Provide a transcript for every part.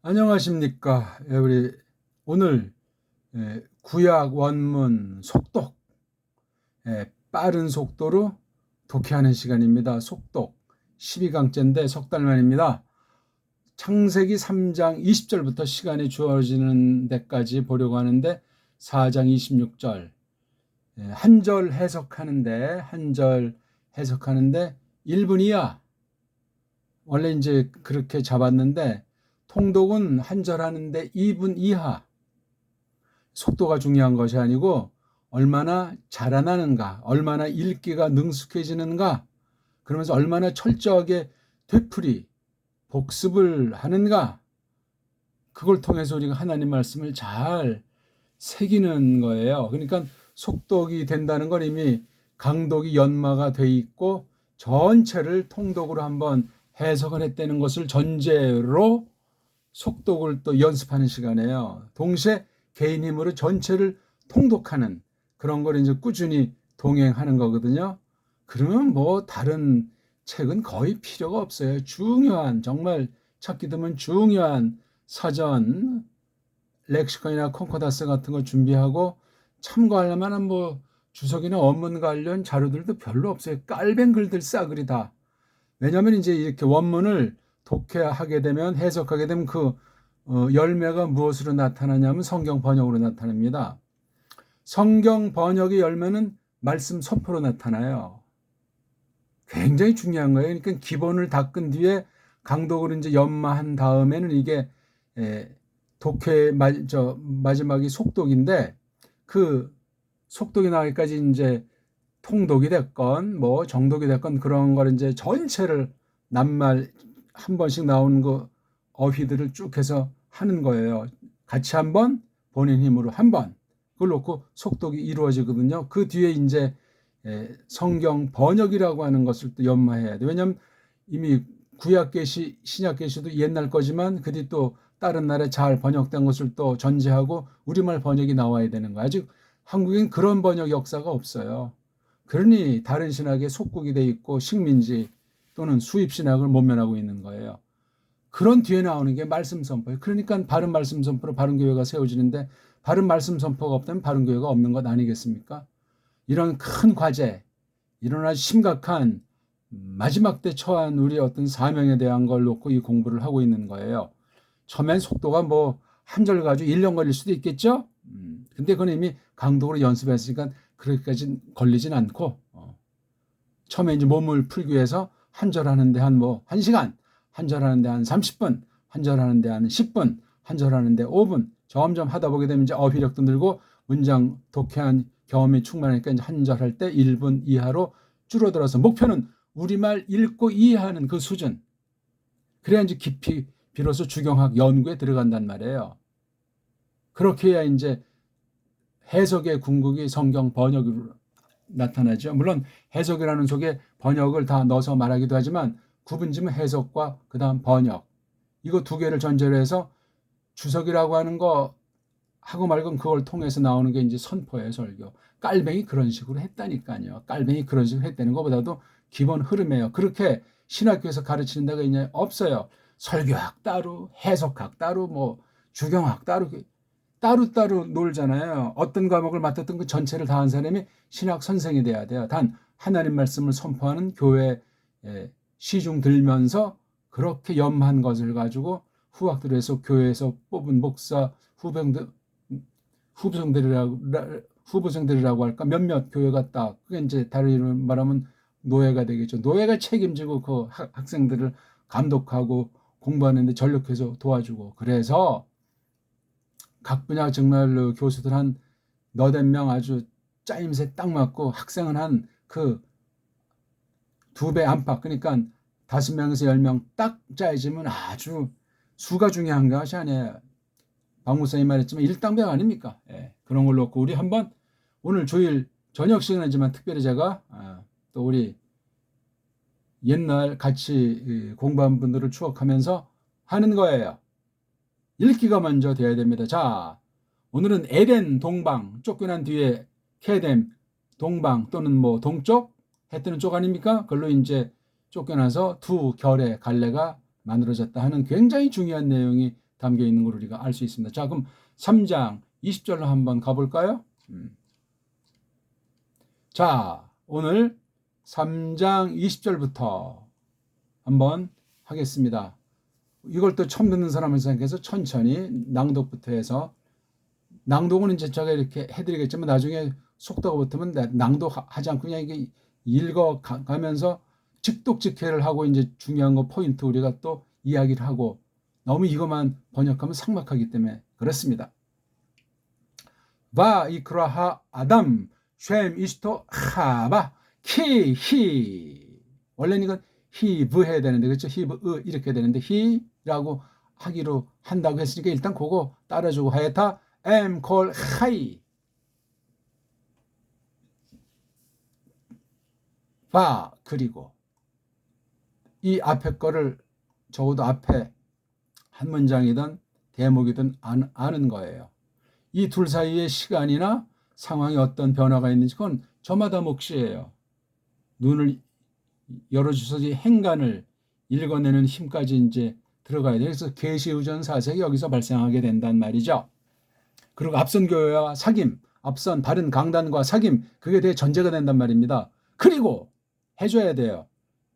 안녕하십니까. 우리 오늘 구약 원문 속독, 빠른 속도로 독해하는 시간입니다. 속독 12강째인데 석 달 만입니다. 창세기 3장 20절부터 시간이 주어지는 데까지 보려고 하는데 4장 26절 한 절 해석하는데 1분 이하, 원래 이제 그렇게 잡았는데 통독은 한 절 하는데 2분 이하, 속도가 중요한 것이 아니고 얼마나 자라나는가, 얼마나 읽기가 능숙해지는가, 그러면서 얼마나 철저하게 되풀이 복습을 하는가, 그걸 통해서 우리가 하나님 말씀을 잘 새기는 거예요. 그러니까 속독이 된다는 건 이미 강독이 연마가 돼 있고 전체를 통독으로 한번 해석을 했다는 것을 전제로 속독을 또 연습하는 시간이에요. 동시에 개인 힘으로 전체를 통독하는 그런 걸 이제 꾸준히 동행하는 거거든요. 그러면 뭐 다른 책은 거의 필요가 없어요. 중요한, 정말 찾기 드문 중요한 사전, 렉시컨이나 콘코다스 같은 거 준비하고 참고할 만한 뭐 주석이나 원문 관련 자료들도 별로 없어요. 깔뱅 글들 싸그리 다. 왜냐하면 이제 이렇게 원문을 독해하게 되면, 해석하게 되면 그 열매가 무엇으로 나타나냐면 성경 번역으로 나타납니다. 성경 번역의 열매는 말씀 선포로 나타나요. 굉장히 중요한 거예요. 그러니까 기본을 닦은 뒤에 강독을 이제 연마한 다음에는 이게 독해 마지막이 속독인데, 그 속독이 나기까지 이제 통독이 됐건 뭐 정독이 됐건 그런 걸 이제 전체를 낱말 한 번씩 나오는 그 어휘들을 쭉 해서 하는 거예요. 같이 한 번, 본인 힘으로 한 번, 그걸 놓고 속독이 이루어지거든요. 그 뒤에 이제 성경 번역이라고 하는 것을 또 연마해야 돼. 왜냐하면 이미 구약 계시, 신약 계시도 옛날 거지만 그 뒤 또 다른 나라에 잘 번역된 것을 또 전제하고 우리말 번역이 나와야 되는 거야. 아직 한국엔 그런 번역 역사가 없어요. 그러니 다른 신학에 속국이 돼 있고 식민지 또는 수입 신학을 모면하고 있는 거예요. 그런 뒤에 나오는 게 말씀 선포예요. 그러니까 바른 말씀 선포로 바른 교회가 세워지는데, 바른 말씀 선포가 없다면 바른 교회가 없는 것 아니겠습니까? 이런 큰 과제, 이런 아주 심각한 마지막 때 처한 우리 어떤 사명에 대한 걸 놓고 이 공부를 하고 있는 거예요. 처음엔 속도가 뭐 한 절 가지고 1년 걸릴 수도 있겠죠? 근데 그건 이미 강독으로 연습했으니까 그렇게까지 걸리진 않고, 처음에 이제 몸을 풀기 위해서 한 절 하는데 한 1시간, 한 절 하는데 한 30분, 한 절 하는데 한 10분, 한 절 하는데 5분, 점점 하다 보게 되면 이제 어휘력도 늘고 문장 독해한 경험이 충만하니까 이제 한 절 할 때 1분 이하로 줄어들어서, 목표는 우리말 읽고 이해하는 그 수준. 그래야 이제 깊이 비로소 주경학 연구에 들어간단 말이에요. 그렇게 해야 이제 해석의 궁극이 성경 번역으로 나타나죠. 물론 해석이라는 속에 번역을 다 넣어서 말하기도 하지만 구분짓는 해석과 그 다음 번역, 이거 두 개를 전제로 해서 주석이라고 하는 거 하고 말고는 그걸 통해서 나오는 게 이제 선포예요. 설교. 깔뱅이 그런 식으로 했다니까요. 깔뱅이 그런 식으로 했다는 것보다도 기본 흐름이에요. 그렇게 신학교에서 가르치는 데가 이제 없어요. 설교학 따로, 해석학 따로, 뭐 주경학 따로, 따로따로 놀잖아요. 어떤 과목을 맡았던 그 전체를 다 한 사람이 신학 선생이 돼야 돼요. 단 하나님 말씀을 선포하는 교회 시중 들면서 그렇게 염한 것을 가지고 후학들에서 교회에서 뽑은 목사 후보생들이라고 할까, 몇몇 교회가 딱, 그게 이제 다른 이름으로 말하면 노예가 되겠죠. 노예가 책임지고 그 학생들을 감독하고 공부하는데 전력해서 도와주고, 그래서 각 분야 정말 교수들 한 너댓 명 아주 짜임새 딱 맞고, 학생은 한 그 2배 안팎, 그러니까 5명에서 10명 딱 짜여지면 아주 수가 중요한 것이 아니에요. 박 목사님 말했지만 일당백 아닙니까? 그런 걸 놓고 우리 한번 오늘 주일 저녁 시간이지만 특별히 제가 또 우리 옛날 같이 공부한 분들을 추억하면서 하는 거예요. 읽기가 먼저 돼야 됩니다. 자, 오늘은 에덴 동방, 쫓겨난 뒤에 케뎀 동방 또는 뭐 동쪽, 해 뜨는 쪽 아닙니까? 그걸로 이제 쫓겨나서 두 결의 갈래가 만들어졌다 하는 굉장히 중요한 내용이 담겨 있는 걸 우리가 알 수 있습니다. 자, 그럼 3장 20절로 한번 가볼까요? 자, 오늘 3장 20절부터 한번 하겠습니다. 이걸 또 처음 듣는 사람을 생각해서 천천히 낭독부터 해서, 낭독은 이제 제가 이렇게 해드리겠지만 나중에 속도가 붙으면 낭독하지 않고 그냥 이게 읽어가면서 즉독즉해를 하고 이제 중요한 거 포인트 우리가 또 이야기를 하고, 너무 이것만 번역하면 삭막하기 때문에 그렇습니다. 바 이크라하 아담 쉔 이스토 하바 키히, 원래는 이건 히브 해야 되는데 그렇죠? 히브 이렇게 되는데 히라고 하기로 한다고 했으니까 일단 그거 따라주고 하여타 엠콜 하이 바, 그리고 이 앞에 거를 적어도 앞에 한 문장이든 대목이든 아는 거예요. 이 둘 사이의 시간이나 상황이 어떤 변화가 있는지 그건 저마다 몫이에요. 눈을 열어주셔서 행간을 읽어내는 힘까지 이제 들어가야 돼요. 그래서 계시의전 사색이 여기서 발생하게 된단 말이죠. 그리고 앞선 교회와 사귐, 앞선 바른 강단과 사귐, 그게 되게 전제가 된단 말입니다. 그리고 해줘야 돼요.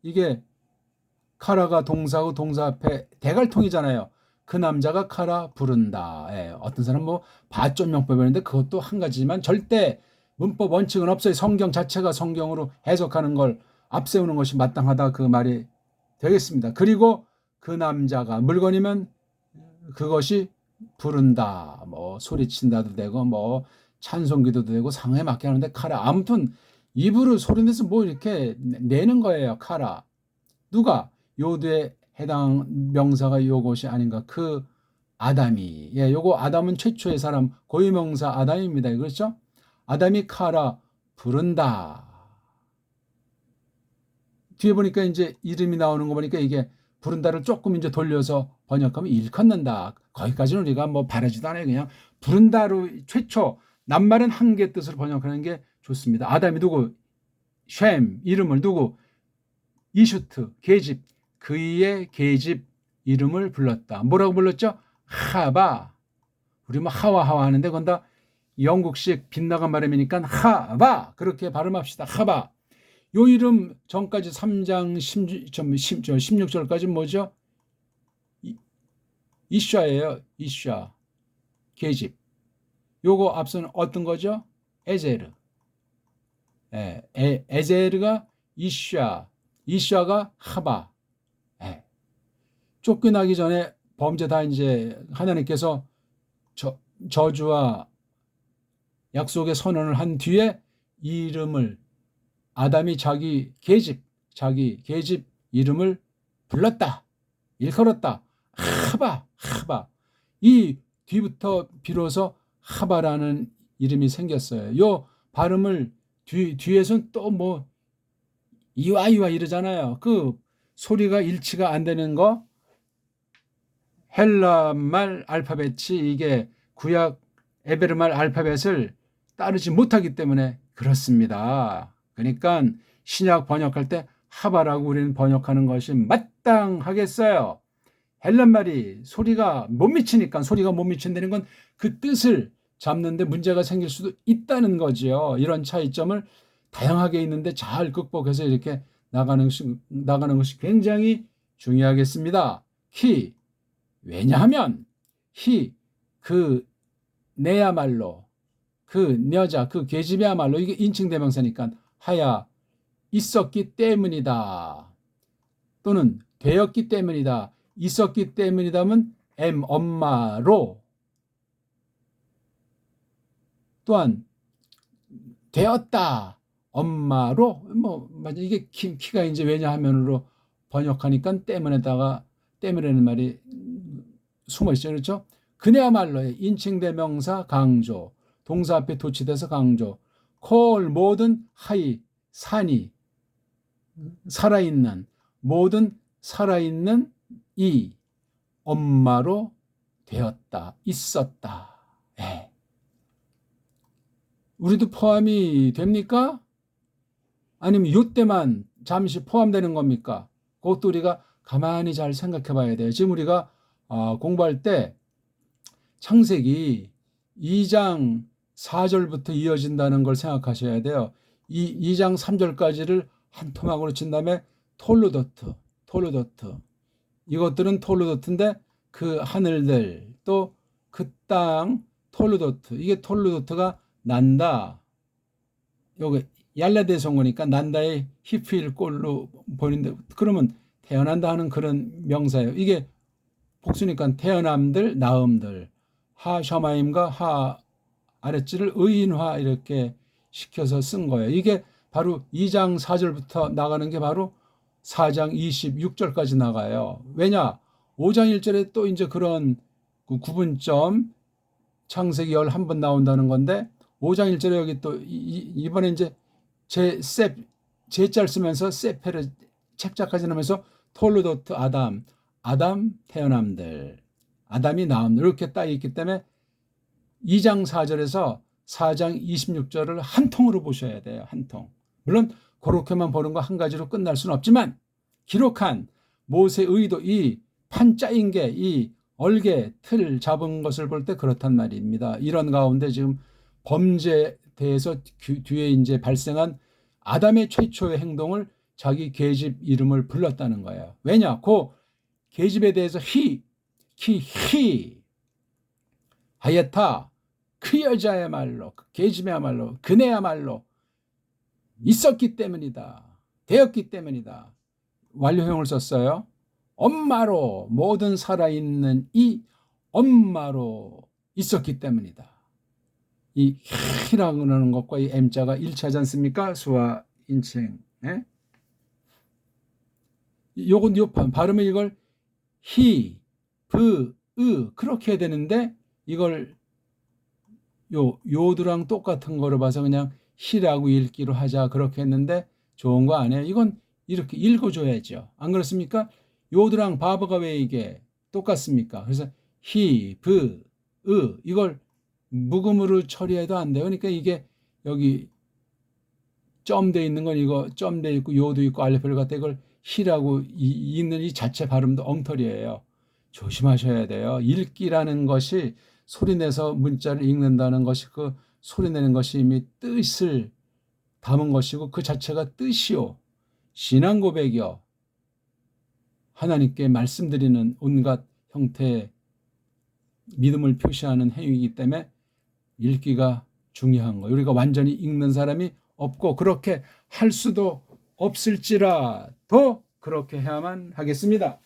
이게 카라가 동사고 동사 앞에 대갈통이잖아요. 그 남자가 카라 부른다. 예, 어떤 사람 뭐 바존명법이었는데 그것도 한 가지지만 절대 문법 원칙은 없어요. 성경 자체가 성경으로 해석하는 걸 앞세우는 것이 마땅하다, 그 말이 되겠습니다. 그리고 그 남자가 물건이면 그것이 부른다, 뭐 소리친다도 되고 뭐 찬송기도도 되고 상황에 맞게 하는데 카라, 아무튼 입으로 소리내서 뭐 이렇게 내는 거예요. 카라. 누가? 요두에 해당 명사가 요것이 아닌가. 그 아담이, 예, 요거 아담은 최초의 사람, 고유명사 아담입니다. 그렇죠? 아담이 카라 부른다. 뒤에 보니까 이제 이름이 나오는 거 보니까 이게 부른다를 조금 이제 돌려서 번역하면 일컫는다. 거기까지는 우리가 뭐 바라지도 않아요. 그냥 부른다로 최초, 낱말은 한 개 뜻으로 번역하는 게 좋습니다. 아담이 누구? 쉔, 이름을 누구? 이슈트, 계집, 그의 계집 이름을 불렀다. 뭐라고 불렀죠? 하바. 우리 뭐 하와 하는데 그건 다 영국식 빗나간 발음이니까 하바, 그렇게 발음합시다. 하바. 요 이름 전까지 3장 16절까지 뭐죠? 이샤예요. 이샤, 계집. 요거 앞서는 어떤 거죠? 에제르. 예, 에제르가 이샤, 이샤가 하바. 예. 쫓겨나기 전에 범죄 다 이제 하나님께서 저주와 약속의 선언을 한 뒤에 이름을, 아담이 자기 계집 이름을 불렀다, 일컬었다. 하바, 하바. 이 뒤부터 비로소 하바라는 이름이 생겼어요. 요 발음을 뒤에서는 또 뭐 이와 이러잖아요. 그 소리가 일치가 안 되는 거, 헬라말 알파벳이 이게 구약 에베르말 알파벳을 따르지 못하기 때문에 그렇습니다. 그러니까 신약 번역할 때 하바라고 우리는 번역하는 것이 마땅하겠어요. 헬란말이 소리가 못 미치니까, 소리가 못 미친다는 건 그 뜻을 잡는데 문제가 생길 수도 있다는 거지요. 이런 차이점을 다양하게 있는데 잘 극복해서 이렇게 나가는 것이 굉장히 중요하겠습니다. 키, 왜냐하면 그 내야말로, 그 여자, 그 계집이야말로 이게 인칭대명사니까 하야 있었기 때문이다, 또는 되었기 때문이다. 있었기 때문이다면 엄마로, 또한 되었다 엄마로, 뭐 맞아, 이게 키가 이제 왜냐하면으로 번역하니까 때문에는 말이 숨어 있죠. 그렇죠? 그네야말로의 인칭대명사 강조, 동사 앞에 도치돼서 강조, 콜 모든 하이, 산이, 살아있는, 모든 살아있는 이 엄마로 되었다, 있었다. 네. 우리도 포함이 됩니까? 아니면 이때만 잠시 포함되는 겁니까? 그것도 우리가 가만히 잘 생각해 봐야 돼요. 지금 우리가 공부할 때 창세기 2장 4절부터 이어진다는 걸 생각하셔야 돼요. 이 2장 3절까지를 한 토막으로 친 다음에 톨루도트. 이것들은 톨루도트인데 그 하늘들 또 그 땅 톨루도트. 이게 톨루도트가 난다. 여기 얄라대성어니까 난다의 히필 꼴로 보이는데 그러면 태어난다 하는 그런 명사예요. 이게 복수니까 태어남들, 나음들. 하 셔마임과 하 아랫줄을 의인화 이렇게 시켜서 쓴 거예요. 이게 바로 2장 4절부터 나가는 게 바로 4장 26절까지 나가요. 왜냐? 5장 1절에 또 이제 그런 그 구분점 창세기 11번 나온다는 건데 5장 1절에 여기 또 이번에 이제 제자를 쓰면서 세페르 책자까지 나면서 톨루도트 아담 태어남들, 아담이 나음들 이렇게 딱 있기 때문에 2장 4절에서 4장 26절을 한 통으로 보셔야 돼요. 한 통. 물론 그렇게만 보는 거 한 가지로 끝날 수는 없지만 기록한 모세의 의도 이 판 짜인 게 이 얼개 틀 잡은 것을 볼 때 그렇단 말입니다. 이런 가운데 지금 범죄에 대해서 뒤에 이제 발생한 아담의 최초의 행동을 자기 계집 이름을 불렀다는 거예요. 왜냐? 그 계집에 대해서 히 하였다. 그 여자야말로 그 계집이야말로 그네야말로 있었기 때문이다. 되었기 때문이다. 완료형을 썼어요. 엄마로 모든 살아있는 이 엄마로 있었기 때문이다. 이 히라고 하는 것과 이 M자가 일치하지 않습니까? 수와 인칭. 예? 요건 요 발음을 이걸 히, 브, 으 그렇게 해야 되는데 이걸 요드랑 똑같은 거로 봐서 그냥 히라고 읽기로 하자 그렇게 했는데 좋은 거 아니에요. 이건 이렇게 읽어줘야죠. 안 그렇습니까? 요드랑 바브가 왜 이게 똑같습니까? 그래서 히, 브, 으 이걸 묵음으로 처리해도 안 돼요. 그러니까 이게 여기 점돼 있는 건 이거 점돼 있고 요도 있고 알레프를 갖다 이걸 히라고 읽는 이 자체 발음도 엉터리예요. 조심하셔야 돼요. 읽기라는 것이 소리내서 문자를 읽는다는 것이 그 소리내는 것이 이미 뜻을 담은 것이고 그 자체가 뜻이요. 신앙 고백이요. 하나님께 말씀드리는 온갖 형태의 믿음을 표시하는 행위이기 때문에 읽기가 중요한 거예요. 우리가 완전히 읽는 사람이 없고 그렇게 할 수도 없을지라도 그렇게 해야만 하겠습니다.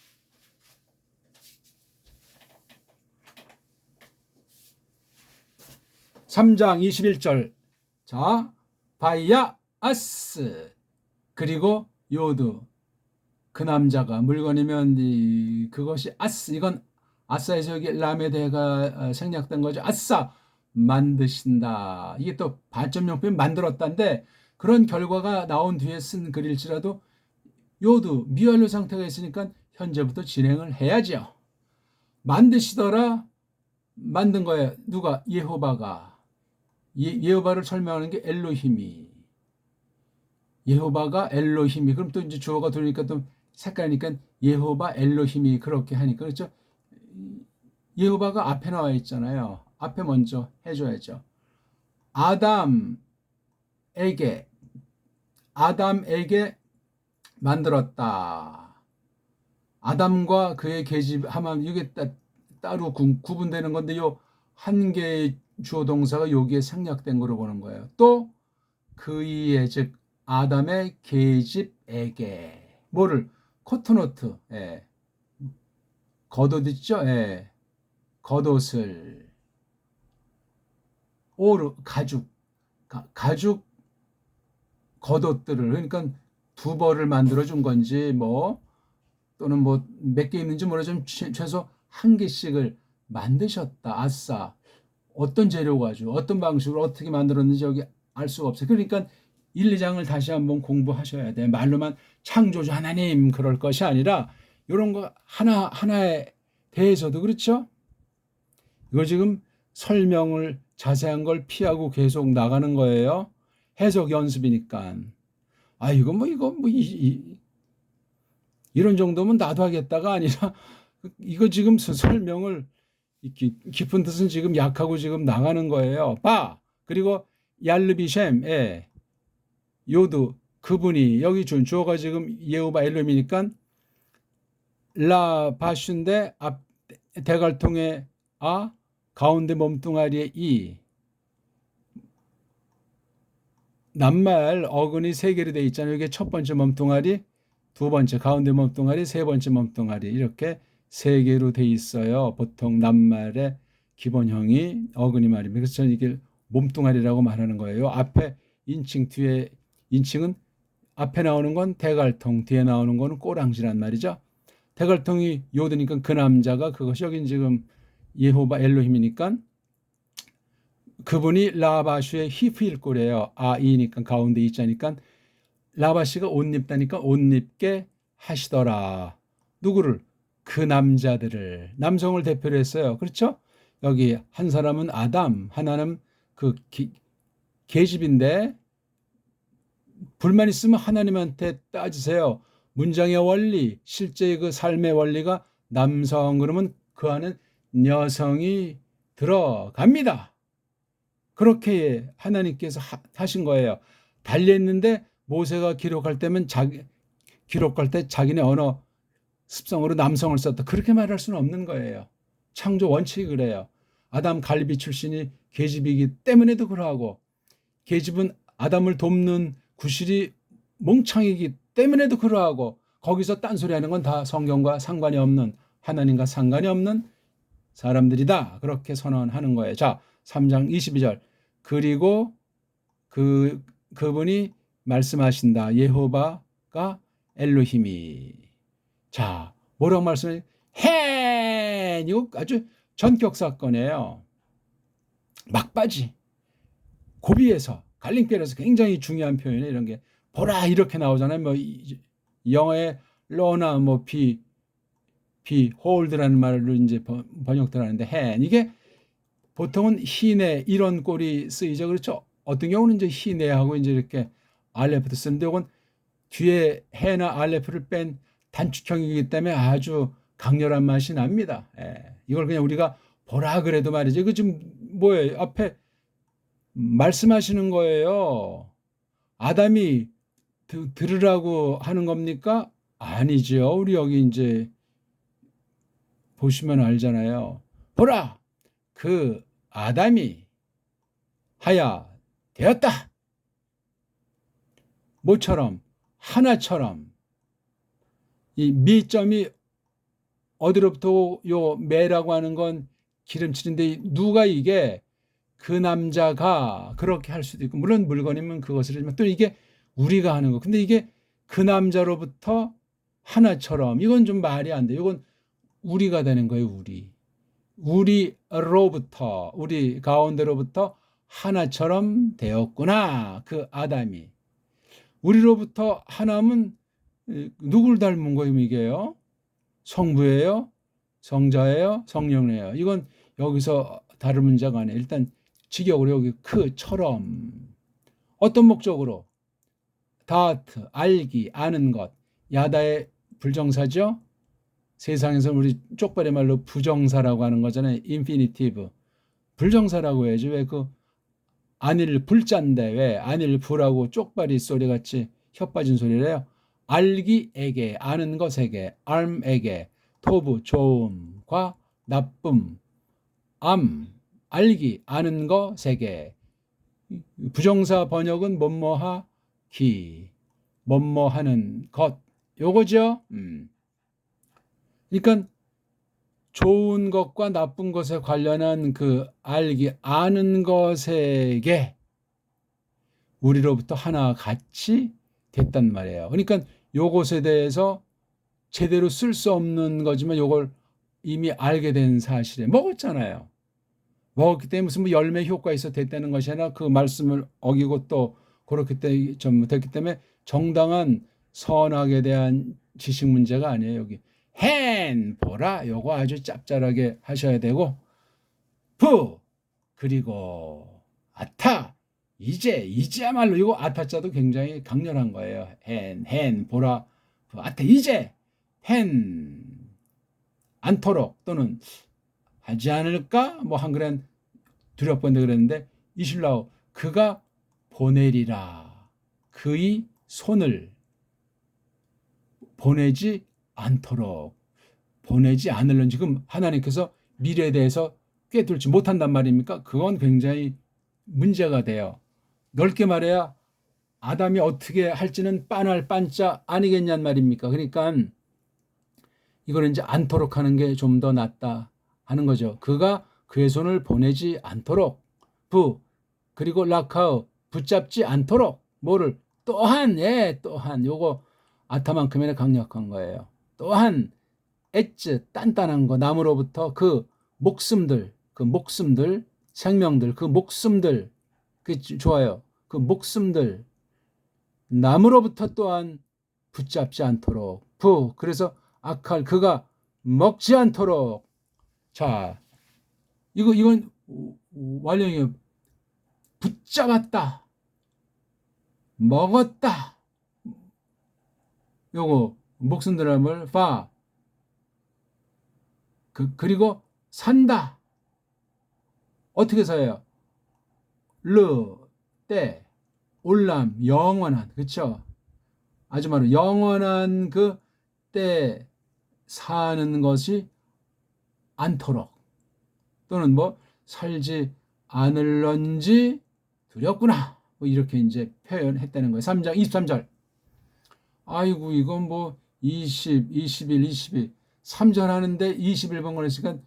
3장 21절. 자, 바이야 아스 그리고 요드 그 남자가 물건이면 그것이 아스 이건 아싸에서 여기 라메데가 생략된 거죠. 아싸 만드신다. 이게 또 반전용법이 만들었다인데 그런 결과가 나온 뒤에 쓴 글일지라도 요드 미완료 상태가 있으니까 현재부터 진행을 해야죠. 만드시더라 만든 거예요. 누가? 예호바가. 예호바를 설명하는 게 엘로힘이. 예호바가 엘로힘이. 그럼 또 이제 주어가 들으니까 또 색깔이니까 예호바 엘로힘이 그렇게 하니까 그렇죠. 예호바가 앞에 나와 있잖아요. 앞에 먼저 해줘야죠. 아담에게 만들었다. 아담과 그의 계집하면 이게 따로 구분되는 건데 요 한 개의 주어 동사가 여기에 생략된 거로 보는 거예요. 또 그의 즉 아담의 계집에게 뭐를 코트노트 겉옷 있죠? 겉옷을 오르 가죽 겉옷들을 그러니까 두 벌을 만들어 준 건지 뭐 또는 뭐 몇 개 있는지 모르지만 최소 한 개씩을 만드셨다. 아싸. 어떤 재료 가지고 어떤 방식으로 어떻게 만들었는지 여기 알 수가 없어요. 그러니까 1, 2장을 다시 한번 공부하셔야 돼. 말로만 창조주 하나님 그럴 것이 아니라 이런 거 하나하나에 대해서도 그렇죠. 이거 지금 설명을 자세한 걸 피하고 계속 나가는 거예요. 해석 연습이니까. 아 이거 이런 정도면 나도 하겠다가 아니라 이거 지금 설명을 깊은 뜻은 지금 약하고 지금 나가는 거예요. 바 그리고 얄르비셴 요드 그분이 여기 준 주어가 지금 예호바 엘롬이니까 라 바슌데 앞 대갈통의 아 가운데 몸뚱아리의 이 낱말 어근이 세 개로 돼 있잖아요. 이게 첫 번째 몸뚱아리, 두 번째 가운데 몸뚱아리, 세 번째 몸뚱아리 이렇게 세 개로 돼 있어요. 보통 낱말의 기본형이 어근이 말입니다. 그래서 저는 이게 몸뚱아리라고 말하는 거예요. 앞에 인칭, 뒤에 인칭은 앞에 나오는 건 대갈통, 뒤에 나오는 거는 꼬랑지란 말이죠. 대갈통이 요드니까 그 남자가 그것이 여긴 지금 예호바 엘로힘이니까 그분이 라바슈의 히프일 거래요. 이니까 가운데 있자니까 라바시가 옷 입다니까 옷 입게 하시더라. 누구를? 그 남자들을 남성을 대표로 했어요. 그렇죠? 여기 한 사람은 아담, 하나는 그 계집인데 불만 있으면 하나님한테 따지세요. 문장의 원리, 실제의 그 삶의 원리가 남성 그러면 그 안에 여성이 들어갑니다. 그렇게 하나님께서 하신 거예요. 달리했는데 모세가 기록할 때면 기록할 때 자기네 언어 습성으로 남성을 썼다. 그렇게 말할 수는 없는 거예요. 창조 원칙이 그래요. 아담 갈비 출신이 계집이기 때문에도 그러하고 계집은 아담을 돕는 구실이 몽창이기 때문에도 그러하고 거기서 딴소리하는 건 다 성경과 상관이 없는 하나님과 상관이 없는 사람들이다. 그렇게 선언하는 거예요. 자, 3장 22절. 그리고 그분이 말씀하신다. 예호바가 엘로힘이. 자, 뭐라고 말씀해? 헨! 이거 아주 전격 사건이에요. 막바지. 고비에서, 갈림길에서 굉장히 중요한 표현이에요. 이런 게. 보라! 이렇게 나오잖아요. 뭐, 영어에 러나, 뭐, 홀드라는 말로 이제 번역들 하는데, 헨. 이게 보통은 희내 이런 꼴이 쓰이죠. 그렇죠? 어떤 경우는 이제 희내하고 이제 이렇게 알레프도 쓰는데 이건 뒤에 해나 알레프를 뺀 단축형이기 때문에 아주 강렬한 맛이 납니다. 이걸 그냥 우리가 보라 그래도 말이죠. 이거 지금 뭐예요? 앞에 말씀하시는 거예요. 아담이 들으라고 하는 겁니까? 아니죠. 우리 여기 이제 보시면 알잖아요. 보라! 그 아담이 하야 되었다. 뭐처럼? 하나처럼. 이 미점이 어디로부터 요 매라고 하는 건 기름칠인데 누가 이게 그 남자가 그렇게 할 수도 있고 물론 물건이면 그것을 하지만 또 이게 우리가 하는 거. 근데 이게 그 남자로부터 하나처럼 이건 좀 말이 안 돼. 이건 우리가 되는 거예요. 우리로부터 우리 가운데로부터 하나처럼 되었구나. 그 아담이. 우리로부터 하나면 누굴 닮은 거예요? 이게요? 성부예요? 성자예요? 성령이에요? 이건 여기서 다른 문제가 아니에요. 일단 직역으로 여기 그처럼 어떤 목적으로? 다트, 알기, 아는 것. 야다의 불정사죠? 세상에서 우리 쪽발의 말로 부정사라고 하는 거잖아요. 인피니티브. 불정사라고 해야지. 왜 그 안일 불자인데 왜 안일 부라고 쪽발이 소리같이 혀 빠진 소리래요. 알기에게 아는 것에게 알에게 토부 좋음과 나쁨 알기 아는 것에게 부정사 번역은 뭐뭐하기 뭐뭐하는 것 요거죠. 그러니까 좋은 것과 나쁜 것에 관련한 그 알기 아는 것에게 우리로부터 하나 같이 됐단 말이에요. 그러니까 요것에 대해서 제대로 쓸 수 없는 거지만 요걸 이미 알게 된 사실에 먹었잖아요. 먹었기 때문에 무슨 뭐 열매 효과 있어 됐다는 것이 아니라 그 말씀을 어기고 또 그렇기 때문에 좀 됐기 때문에 정당한 선악에 대한 지식 문제가 아니에요. 여기 헨 보라 요거 아주 짭짤하게 하셔야 되고 부 그리고 아타 이제야말로 이거 아타자도 굉장히 강렬한 거예요. 헨 보라 아타 이제 헨 않도록 또는 하지 않을까? 뭐 한글엔 두렵건대 그랬는데 이실라오 그가 보내리라. 그의 손을 보내지 않도록 보내지 않으려는 지금 하나님께서 미래에 대해서 꿰뚫지 못한단 말입니까? 그건 굉장히 문제가 돼요. 넓게 말해야 아담이 어떻게 할지는 빤할 빤자 아니겠냔 말입니까? 그러니까 이거는 이제 않도록 하는 게 좀 더 낫다 하는 거죠. 그가 그의 손을 보내지 않도록 그리고 라카우 붙잡지 않도록 뭐를 또한 또한 요거 아타만큼이나 강력한 거예요. 또한 엣즈 단단한 거 나무로부터 그 목숨들 생명들 그 목숨들 그 좋아요. 그 목숨들 나무로부터 또한 붙잡지 않도록 그래서 아칼 그가 먹지 않도록 자 이건 완령이 붙잡았다 먹었다 요거 목숨들을 그리고 산다 어떻게 사요? 때 올람 영원한 그쵸? 아주 말로 영원한 그 때 사는 것이 않도록 또는 뭐 살지 않을런지 두렵구나 뭐 이렇게 이제 표현했다는 거예요. 3장 23절 아이고 이건 뭐 20, 21, 22 3절 하는데 21번 걸렸으니까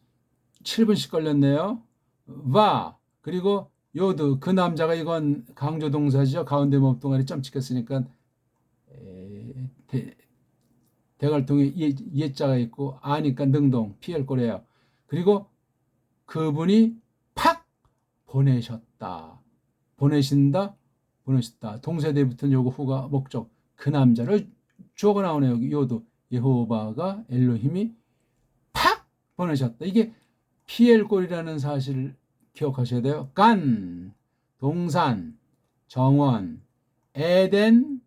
7분씩 걸렸네요. 그리고 요드 그 남자가 이건 강조 동사죠. 가운데 몸동아리 점 찍혔으니까 대갈통에 예자가 있고 아니까 능동 피할 거래요. 그리고 그분이 팍 보내셨다. 보내신다. 동사대부터는 요거 후가 목적 그 남자를 주어가 나오네요. 여기 요도 여호와가 엘로힘이 팍 보내셨다. 이게 피엘골이라는 사실을 기억하셔야 돼요. 간 동산 정원 에덴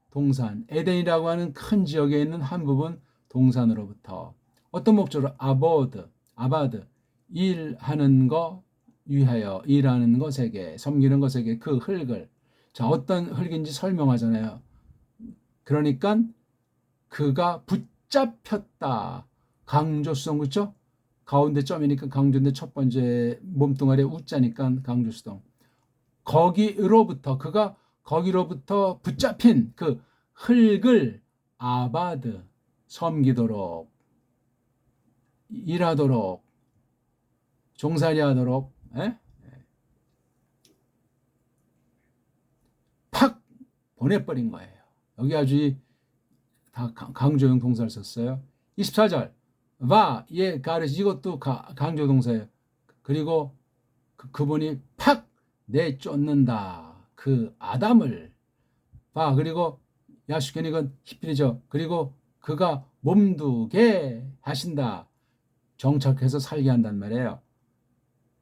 동산 에덴이라고 하는 큰 지역에 있는 한 부분 동산으로부터 어떤 목적으로 아바드 일하는 거 위하여 일하는 것에게 섬기는 것에게 그 흙을 자 어떤 흙인지 설명하잖아요. 그러니까 그가 붙잡혔다. 강조수동 그렇죠? 가운데 점이니까 강조인데 첫 번째 몸뚱아리에 우자니까 강조수동. 그가 거기로부터 붙잡힌 그 흙을 아바드 섬기도록 일하도록 종살이 하도록 팍 보내버린 거예요. 여기 아주 다 강조형 동사를 썼어요. 24절 가르시 이것도 강조 동사예요. 그리고 그분이 팍 내쫓는다. 그 아담을 그리고 야슈케닉은 히필이죠. 그리고 그가 몸두게 하신다. 정착해서 살게 한단 말이에요.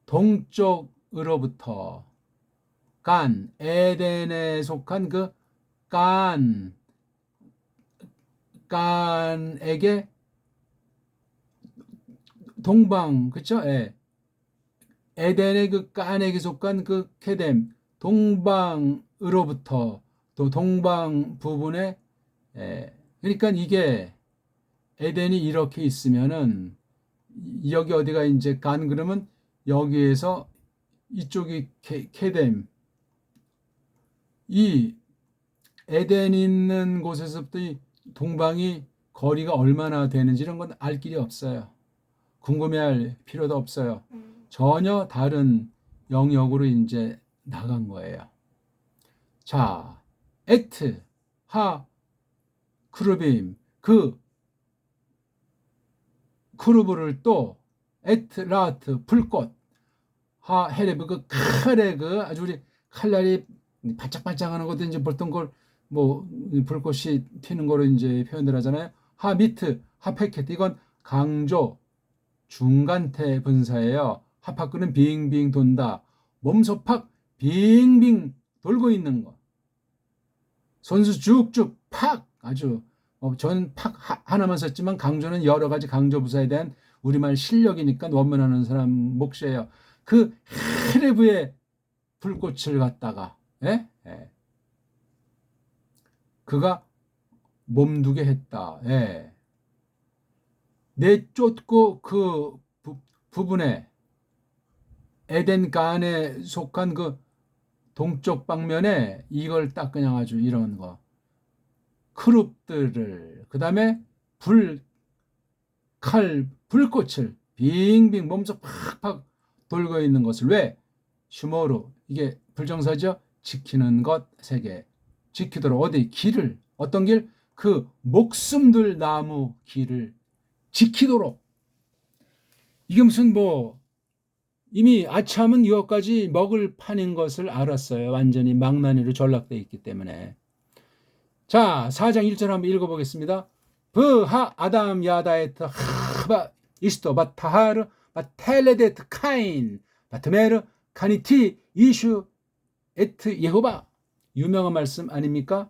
동쪽으로부터 에덴에 속한 그 깐에게 동방 그쵸? 에덴의 그 깐에게 속한 그 케뎀 동방으로부터 또 동방 부분에 그러니까 이게 에덴이 이렇게 있으면은 여기 어디가 이제 간 그러면 여기에서 이쪽이 케뎀 이 에덴 있는 곳에서부터 이 동방이 거리가 얼마나 되는지 이런 건 알 길이 없어요. 궁금해할 필요도 없어요. 전혀 다른 영역으로 이제 나간 거예요. 자, 크루빔 그 크루브를 또 불꽃 헤레브 그 칼에 그 아주 우리 칼날이 반짝반짝하는 것도 이제 보통 걸 뭐 불꽃이 튀는 거로 이제 표현을 하잖아요. 하페켓 이건 강조 중간태 분사예요. 하파크는 빙빙 돈다. 몸소팍 빙빙 돌고 있는 거. 손수 쭉쭉 팍 아주 전 팍 하나만 썼지만 강조는 여러 가지 강조 부사에 대한 우리말 실력이니까 원문하는 사람 몫이에요. 그 헤레브의 불꽃을 갖다가 예? 예. 그가 몸두게 했다. 예. 내쫓고 그 부분에 에덴 간에 속한 그 동쪽 방면에 이걸 딱 그냥 아주 이런 거 크룹들을 그 다음에 불꽃을 빙빙 몸속 팍팍 돌고 있는 것을 왜 슈모로 이게 불정사죠. 지키는 것 세 개 지키도록 어디 길을 어떤 길 그 목숨들 나무 길을 지키도록 이게 무슨 뭐 이미 아참은 이것까지 먹을 판인 것을 알았어요. 완전히 망나니로 전락되어 있기 때문에. 자, 4장 1절 한번 읽어보겠습니다. 브하 아담 야다에트 하바 이스토 바타하르 바텔레데트 카인 바트메르 카니티 이슈 에트 예호바 유명한 말씀 아닙니까?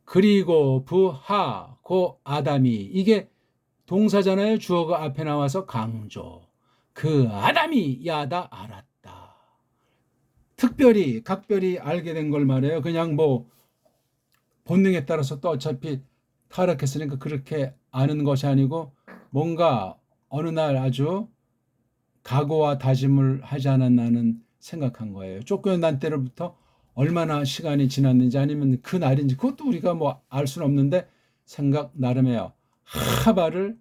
그리고 부하 고 아담이 이게 동사잖아요. 주어가 앞에 나와서 강조. 그 아담이 야다 알았다. 특별히 각별히 알게 된 걸 말해요. 그냥 뭐 본능에 따라서 또 어차피 타락했으니까 그렇게 아는 것이 아니고 뭔가 어느 날 아주 각오와 다짐을 하지 않았나는 생각한 거예요. 쫓겨난 때로부터 얼마나 시간이 지났는지 아니면 그 날인지 그것도 우리가 뭐 알 수는 없는데 생각 나름이에요. 하바를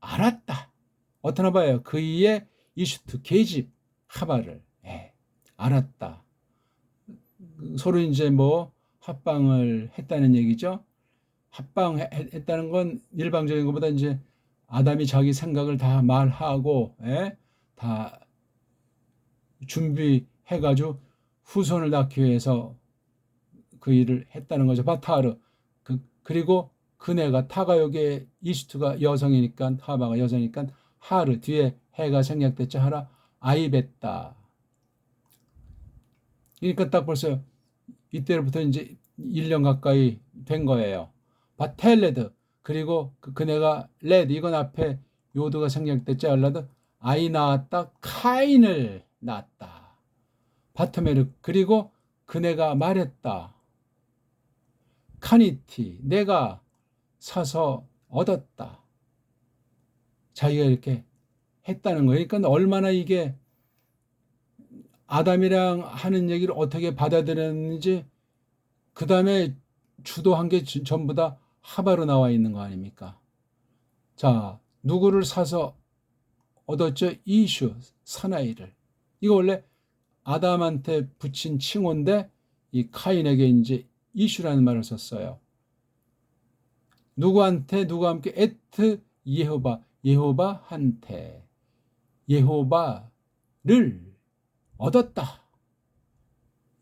알았다. 어떤 하바예요? 그이의 이슈트 계집 하바를 알았다. 서로 이제 뭐 합방을 했다는 얘기죠. 합방했다는 건 일방적인 것보다 이제 아담이 자기 생각을 다 말하고 다 준비해가지고 후손을 낳기 위해서 그 일을 했다는 거죠. 바타르. 그리고 그네가 타가 여기에 이슈트가 여성이니까 하바가 여성이니까 하르 뒤에 해가 생략됐죠. 하라 아이벳다. 그러니까 딱 벌써 이때부터 이제 1년 가까이 된 거예요. 바텔레드 그리고 그네가 레드 이건 앞에 요드가 생략됐죠. 알라드 아이 낳았다 카인을 낳았다. 바트메르 그리고 그네가 말했다. 카니티 내가 사서 얻었다. 자기가 이렇게 했다는 거예요. 그러니까 얼마나 이게 아담이랑 하는 얘기를 어떻게 받아들였는지 그 다음에 주도한 게 전부 다 하바로 나와 있는 거 아닙니까? 자, 누구를 사서 얻었죠? 이슈, 사나이를. 이거 원래 아담한테 붙인 칭호인데 이 카인에게 이제 이슈라는 말을 썼어요. 누구와 함께 에트 예호바한테 예호바를 얻었다.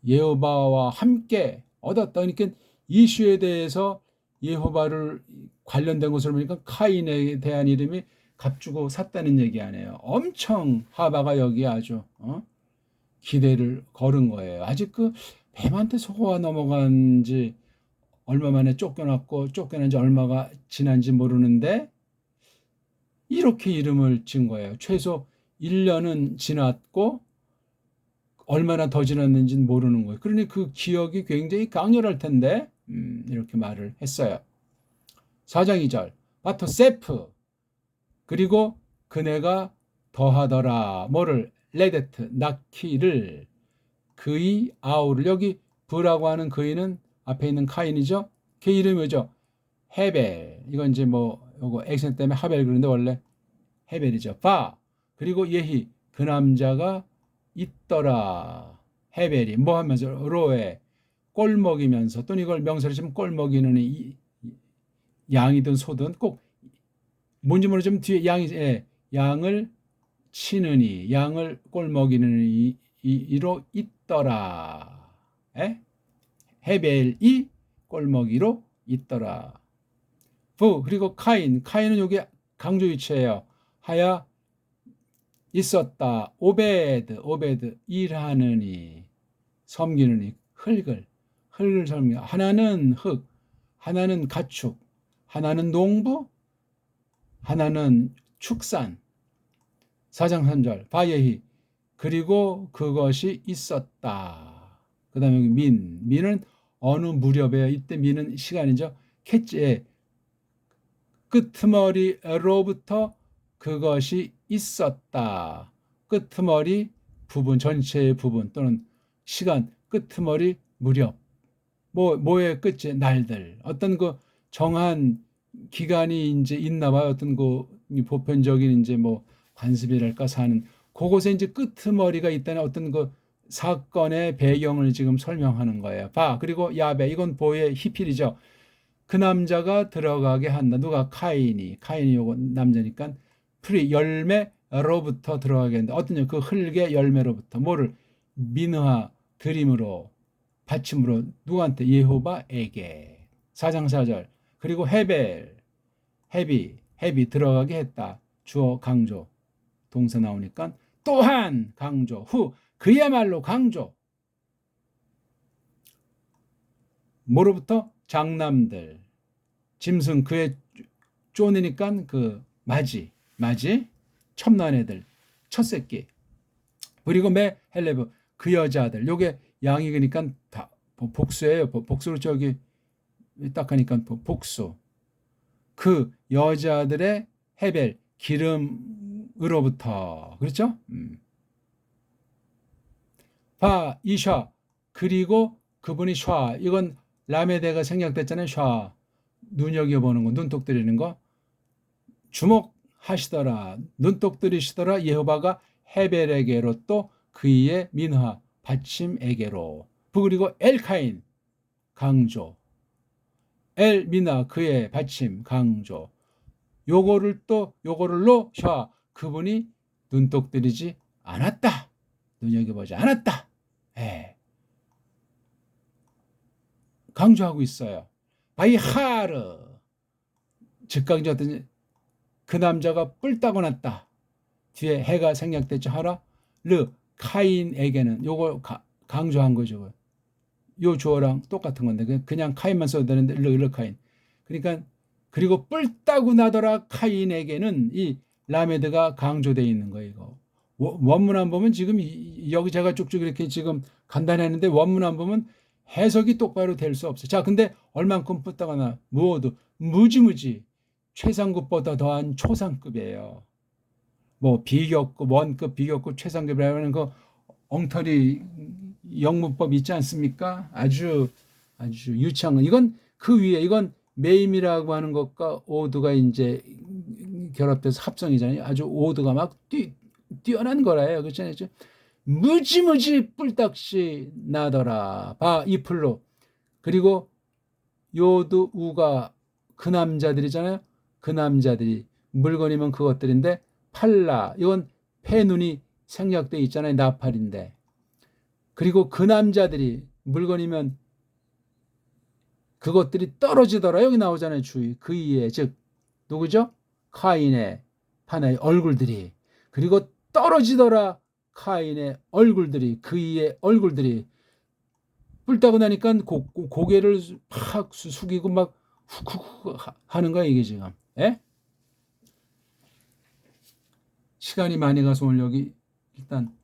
예호바와 함께 얻었다. 그러니까 이슈에 대해서 예호바를 관련된 것을 보니까 카인에 대한 이름이 값주고 샀다는 얘기 아니에요. 엄청 하바가 여기에 아주 기대를 걸은 거예요. 아직 그 뱀한테 속아 넘어간 지 얼마 만에 쫓겨난 지 얼마가 지난지 모르는데 이렇게 이름을 진 거예요. 최소 1년은 지났고 얼마나 더 지났는지는 모르는 거예요. 그러니 그 기억이 굉장히 강렬할 텐데 이렇게 말을 했어요. 4장 2절 바토세프 그리고 그네가 더하더라. 뭐를? 레데트 낳기를 그의 아우를 여기 브라고 하는 그이는 앞에 있는 카인이죠. 그 이름이 뭐죠? 헤벨. 이건 이제 뭐 요거 액센트 때문에 하벨 그러는데 원래 헤벨이죠. 바 그리고 예히 그 남자가 있더라. 헤벨이 뭐 하면서 로에 꼴 먹이면서 또는 이걸 명사로 치면 꼴 먹이는 양이든 소든 꼭 뭔지 모르지만 뒤에 양을 치느니 양을 꼴 먹이는 이로 있더라. 헤벨이 꼴 먹이로 있더라. 그리고 카인은 여기 강조 위치예요. 하야 있었다. 오베드 일하느니 섬기느니 흙을 섬기. 하나는 흙, 하나는 가축, 하나는 농부, 하나는 축산, 4장 3절, 바예히, 그리고 그것이 있었다. 그 다음에 민은 어느 무렵에요? 이때 민은 시간이죠. 캣째, 끄트머리로부터 그것이 있었다. 끄트머리 부분, 전체의 부분 또는 시간, 끄트머리 무렵. 뭐의 끝이 날들. 어떤 그 정한 기간이 이제 있나 봐요. 어떤 그 보편적인 이제 뭐 관습이랄까 사는 그곳에 이제 끄트머리가 있다는 어떤 그 사건의 배경을 지금 설명하는 거예요. 그리고 야베, 이건 보의 히필이죠. 그 남자가 들어가게 한다. 누가? 카인이 요거 남자니까 프리 열매로부터 들어가게 한다. 어떤 그 흙의 열매로부터 뭐를? 민화 드림으로 받침으로 누구한테? 예호바에게. 4장 4절. 그리고 헤비 들어가게 했다. 주어 강조. 동사 나오니까 또한 강조. 그야말로 강조. 뭐로부터? 장남들. 짐승 그의 쪼내니까 그 맞이 첨난 애들 첫 새끼. 그리고 헬레브 그 여자들. 요게 양이 그러니까 다 복수예요. 복수로 저기 딱 하니까 복수. 그 여자들의 헤벨 기름으로부터. 그렇죠? 이샤 그리고 그분이 샤. 이건 라메데가 생략됐잖아요. 샤. 눈여겨보는 거, 눈독 들이는 거. 주목하시더라. 눈독 들이시더라. 예호바가 헤벨에게로 또 그의 민화 받침에게로. 그리고 엘카인 강조. 엘미나 그의 받침 강조. 요거를로 샤. 그분이 눈독 들이지 않았다. 눈여겨보지 않았다. 강조하고 있어요. 바이하르 즉강조했더니 그 남자가 뿔 따고 났다. 뒤에 해가 생략됐죠. 하라 카인에게는 요거 강조한 거죠. 요 주어랑 똑같은 건데 그냥 카인만 써도 되는데 카인. 그러니까 그리고 뿔 따고 나더라 카인에게는 이 라메드가 강조되어 있는 거예요. 이거. 원문 안 보면 지금 여기 제가 쭉쭉 이렇게 지금 간단히 했는데 원문 안 보면 해석이 똑바로 될 수 없어요. 자, 근데 얼만큼 뿔따가 나? 무지무지 최상급보다 더한 초상급이에요. 뭐 비교급, 원급, 비교급, 최상급이라는 그 엉터리 영문법 있지 않습니까? 아주 유치한 거. 이건 그 위에 이건 메임이라고 하는 것과 오드가 이제 결합돼서 합성이잖아요. 아주 오드가 막 뛰어난 거라요. 그렇잖아요. 무지무지 뿔딱시 나더라. 이플로. 그리고 요드 우가 그 남자들이잖아요. 그 남자들이 물건이면 그것들인데 팔라 이건 폐눈이 생략돼 있잖아요. 나팔인데. 그리고 그 남자들이 물건이면 그것들이 떨어지더라. 여기 나오잖아요. 주의. 그 이에 즉 누구죠? 카인의 하나의 얼굴들이. 그리고 떨어지더라. 카인의 얼굴들이. 그 이의 얼굴들이. 뿔 따고 나니까 고개를 팍 숙이고 막 훅훅 하는 거야 이게 지금. 예? 시간이 많이 가서 오늘 여기 일단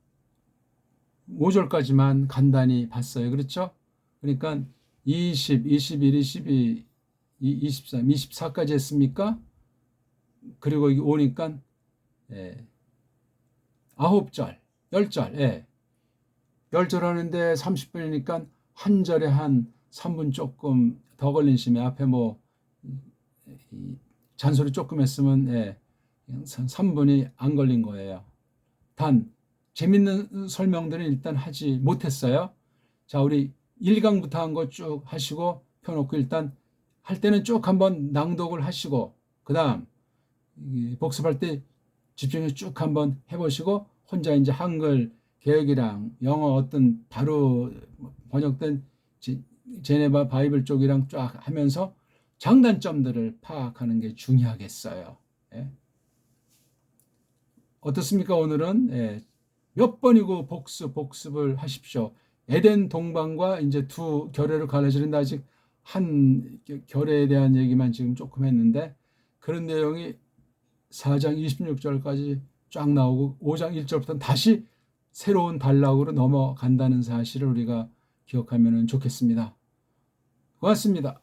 5절까지만 간단히 봤어요. 그렇죠? 그러니까 20, 21, 22, 23, 24까지 했습니까? 그리고 여기 오니까 9절, 10절. 10절 하는데 30분이니까 한 절에 한 3분 조금 더 걸린 심에 앞에 뭐 잔소리 조금 했으면 3분이 안 걸린 거예요. 단 재밌는 설명들은 일단 하지 못했어요. 자, 우리 1강부터 한 거 쭉 하시고 펴놓고 일단 할 때는 쭉 한번 낭독을 하시고 그 다음 복습할 때 집중해서 쭉 한번 해보시고 혼자 이제 한글 개혁이랑 영어 어떤 바로 번역된 제네바 바이블 쪽이랑 쫙 하면서 장단점들을 파악하는 게 중요하겠어요. 어떻습니까? 오늘은 몇 번이고 복습을 하십시오. 에덴 동방과 이제 두 결례를 갈라지는데 아직 한 결례에 대한 얘기만 지금 조금 했는데 그런 내용이 4장 26절까지 쫙 나오고 5장 1절부터는 다시 새로운 단락으로 넘어간다는 사실을 우리가 기억하면 좋겠습니다. 고맙습니다.